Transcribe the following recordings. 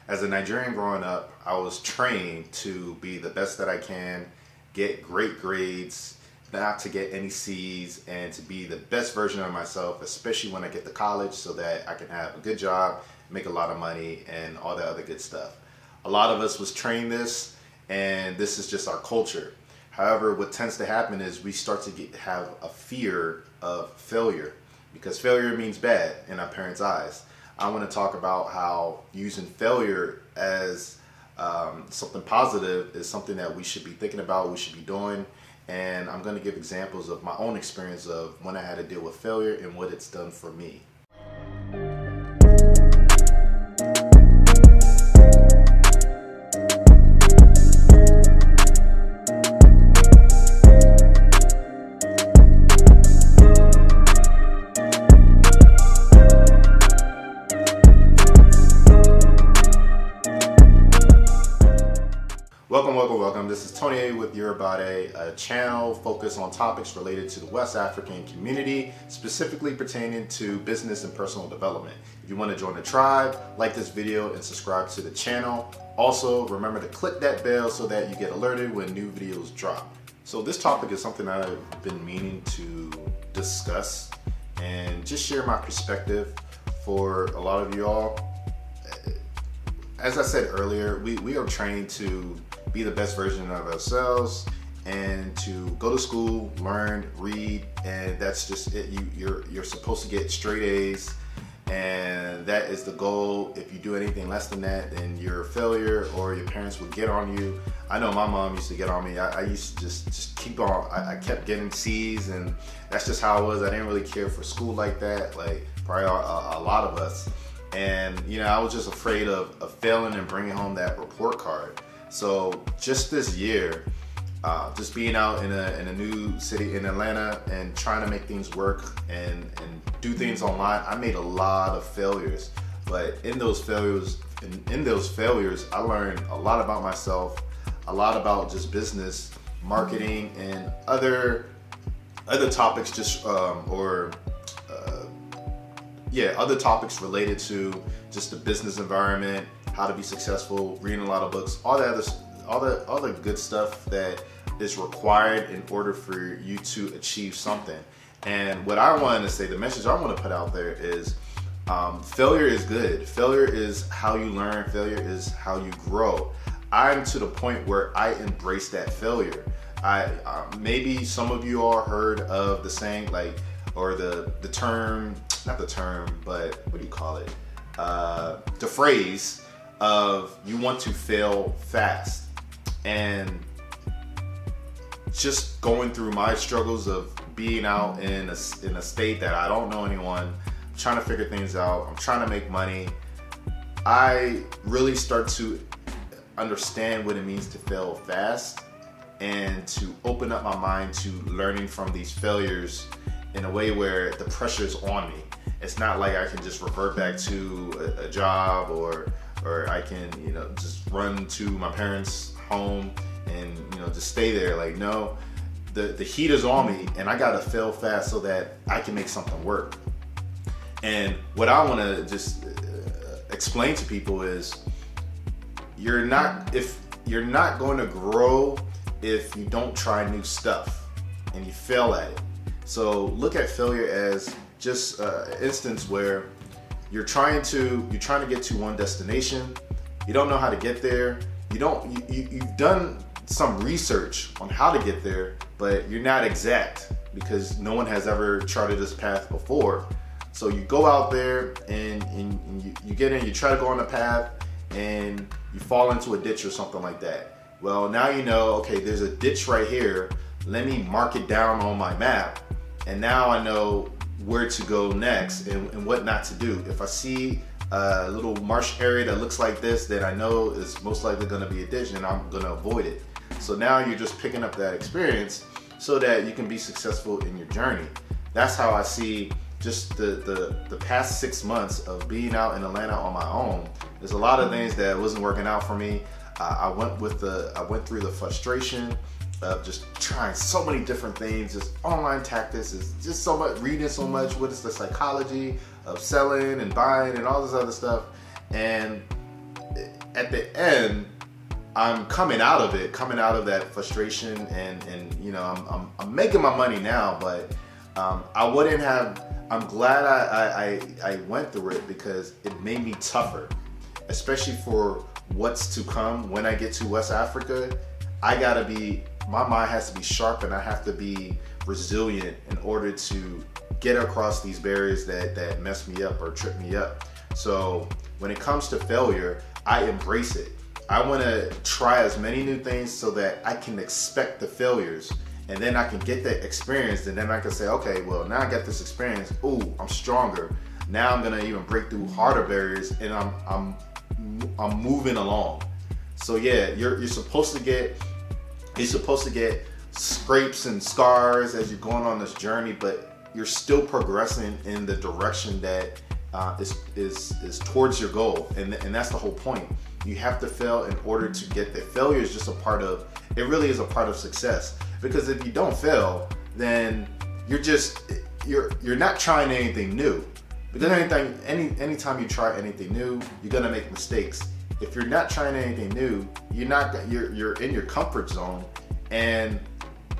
As a Nigerian growing up, I was trained to be the best that I can, get great grades, not to get any C's, and to be the best version of myself, especially when I get to college, so that I can have a good job, make a lot of money, and all that other good stuff. A lot of us was trained this, and this is just our culture. However, what tends to happen is we start to have a fear of failure, because failure means bad in our parents' eyes. I want to talk about how using failure as something positive is something that we should be thinking about, we should be doing. And I'm going to give examples of my own experience of when I had to deal with failure and what it's done for me. Welcome. This is Tony with YORUBADE, a channel focused on topics related to the West African community, specifically pertaining to business and personal development. If you want to join the tribe, like this video and subscribe to the channel. Also, remember to click that bell so that you get alerted when new videos drop. So this topic is something I've been meaning to discuss and just share my perspective for a lot of y'all. As I said earlier, we are trained to be the best version of ourselves and to go to school, learn, read, and that's just it. You're supposed to get straight A's, and that is the goal. If you do anything less than that, then you're a failure, or your parents would get on you. I know my mom used to get on me. I used to just keep on. I kept getting C's, and that's just how it was. I didn't really care for school like that, like probably a lot of us. And I was just afraid of failing and bringing home that report card. So just this year, just being out in a new city in Atlanta and trying to make things work and do things online, I made a lot of failures. But in those failures, I learned a lot about myself, a lot about just business, marketing, and other topics, other topics related to just the business environment, how to be successful, reading a lot of books, all the good stuff that is required in order for you to achieve something. And what I wanted to say, the message I want to put out there is failure is good. Failure is how you learn. Failure is how you grow. I'm to the point where I embrace that failure. Maybe some of you all heard of the saying, or the term, not the term, but what do you call it? The phrase of you want to fail fast. And just going through my struggles of being out in a state that I don't know anyone, I'm trying to figure things out, I'm trying to make money, I really start to understand what it means to fail fast and to open up my mind to learning from these failures in a way where the pressure is on me. It's not like I can just revert back to a job or I can, just run to my parents' home and, just stay there. Like, no, the heat is on me and I gotta fail fast so that I can make something work. And what I wanna just explain to people is you're not going to grow if you don't try new stuff and you fail at it. So look at failure as just an instance where you're trying to get to one destination, you don't know how to get there, you've done some research on how to get there, but you're not exact because no one has ever charted this path before. So you go out there and you get in, you try to go on the path and you fall into a ditch or something like that. Well, now okay, there's a ditch right here, let me mark it down on my map, and now I know where to go next and what not to do. If I see a little marsh area that looks like this, then I know is most likely going to be a ditch and I'm going to avoid it. So now you're just picking up that experience so that you can be successful in your journey. That's how I see just the past 6 months of being out in Atlanta on my own. There's a lot of things that wasn't working out for me. I went through the frustration of just trying so many different things, just online tactics, is just so much, reading so much, what is the psychology of selling and buying and all this other stuff. And at the end, I'm coming out of it, coming out of that frustration, and you know, I'm making my money now, but I wouldn't have. I'm glad I went through it because it made me tougher, especially for what's to come when I get to West Africa. My mind has to be sharp, and I have to be resilient in order to get across these barriers that mess me up or trip me up. So when it comes to failure, I embrace it. I want to try as many new things so that I can expect the failures, and then I can get that experience, and then I can say, okay, well, now I got this experience. Ooh, I'm stronger. Now I'm gonna even break through harder barriers, and I'm moving along. So yeah, you're supposed to get scrapes and scars as you're going on this journey, but you're still progressing in the direction that is towards your goal, and that's the whole point. You have to fail in order to get there. Failure is just it really is a part of success. Because if you don't fail, then you're not trying anything new. Because anytime you try anything new, you're gonna make mistakes. If you're not trying anything new, you're in your comfort zone. And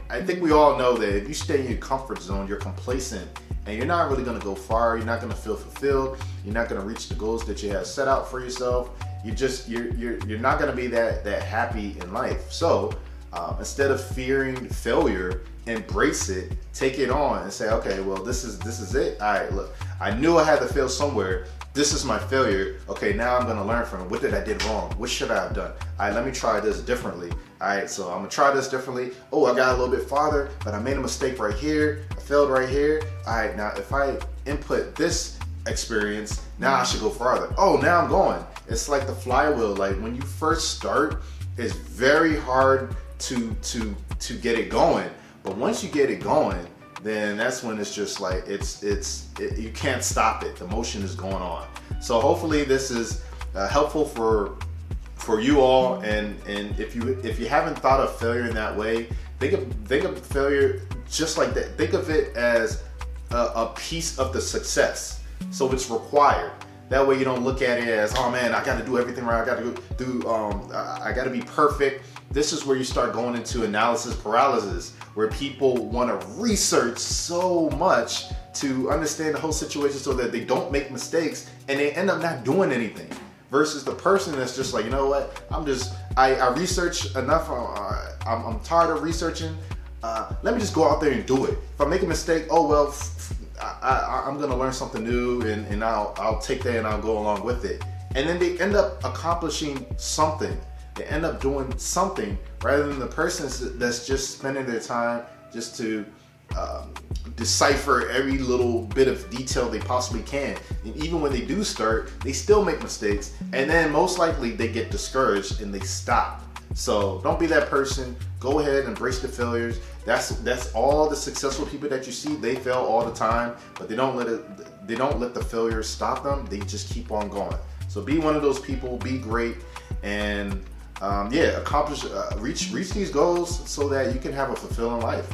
I think we all know that if you stay in your comfort zone, you're complacent, and you're not really gonna go far. You're not gonna feel fulfilled. You're not gonna reach the goals that you have set out for yourself. You're not gonna be that happy in life. So instead of fearing failure, embrace it, take it on, and say, okay, well, this is it. All right, look, I knew I had to fail somewhere. This is my failure. Okay, now I'm gonna learn from it. What did I did wrong? What should I have done? All right, let me try this differently. All right, so I'm gonna try this differently. Oh, I got a little bit farther, but I made a mistake right here. I failed right here. All right, now if I input this experience, now I should go farther. Oh, now I'm going. It's like the flywheel. Like when you first start, it's very hard to get it going. But once you get it going, then that's when it's just like you can't stop it. The motion is going on. So hopefully this is helpful for you all. And if you haven't thought of failure in that way, think of failure just like that. Think of it as a piece of the success. So it's required. That way you don't look at it as, oh man, I got to do everything right. I got to be perfect. This is where you start going into analysis paralysis, where people want to research so much to understand the whole situation so that they don't make mistakes, and they end up not doing anything. Versus the person that's just like, you know what? I research enough. I'm tired of researching. Let me just go out there and do it. If I make a mistake, oh well, I'm gonna learn something new, and I'll take that and I'll go along with it. And then they end up accomplishing something. They end up doing something rather than the person that's just spending their time just to decipher every little bit of detail they possibly can. And even when they do start, they still make mistakes, and then most likely they get discouraged and they stop. So don't be that person. Go ahead and embrace the failures. That's all the successful people that you see. They fail all the time, but they don't let the failures stop them. They just keep on going. So be one of those people. Be great, and accomplish, reach these goals so that you can have a fulfilling life.